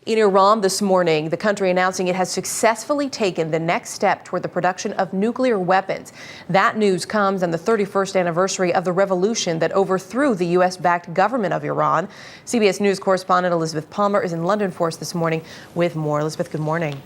In Iran this morning, the country announcing it has successfully taken the next step toward the production of nuclear weapons. That news comes on the 31st anniversary of the revolution that overthrew the U.S.-backed government of Iran. CBS News correspondent Elizabeth Palmer is in London for us this morning with more. Elizabeth, good morning.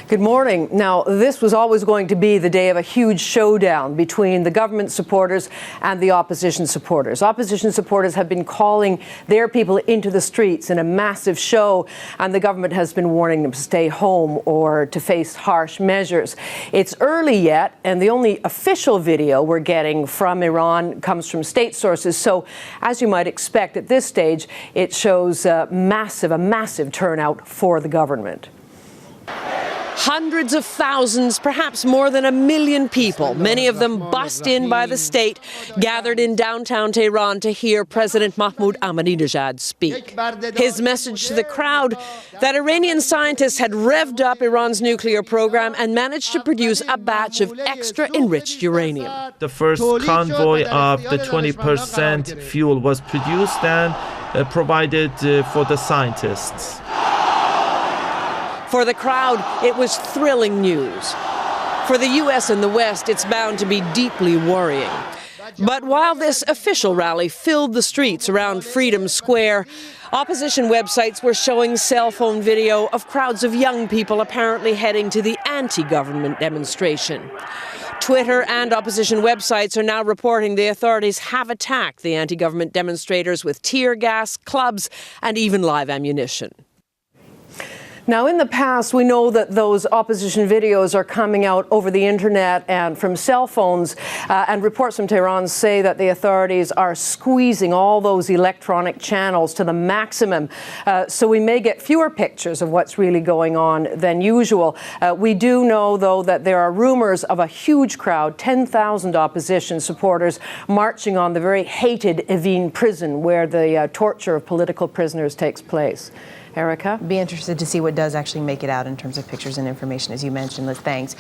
Good morning. Now, this was always going to be the day of a huge showdown between the government supporters and the opposition supporters. Opposition supporters have been calling their people into the streets in a massive show, and the government has been warning them to stay home or to face harsh measures. It's early yet, and the only official video we're getting from Iran comes from state sources. So, as you might expect at this stage, it shows a massive turnout for the government. Hundreds of thousands, perhaps more than 1 million people, many of them bussed in by the state, gathered in downtown Tehran to hear President Mahmoud Ahmadinejad speak. His message to the crowd that Iranian scientists had revved up Iran's nuclear program and managed to produce a batch of extra enriched uranium. The first convoy of the 20% fuel was produced and provided for the scientists. For the crowd, it was thrilling news. For the U.S. and the West, it's bound to be deeply worrying. But while this official rally filled the streets around Freedom Square, opposition websites were showing cell phone video of crowds of young people apparently heading to the anti-government demonstration. Twitter and opposition websites are now reporting the authorities have attacked the anti-government demonstrators with tear gas, clubs, and even live ammunition. Now, in the past, we know that those opposition videos are coming out over the internet and from cell phones, and reports from Tehran say that the authorities are squeezing all those electronic channels to the maximum. So we may get fewer pictures of what's really going on than usual. We do know, though, that there are rumors of a huge crowd, 10,000 opposition supporters, marching on the very hated Evin prison where the torture of political prisoners takes place. Erica? Be interested to see what does actually make it out in terms of pictures and information, as you mentioned. Liz, thanks.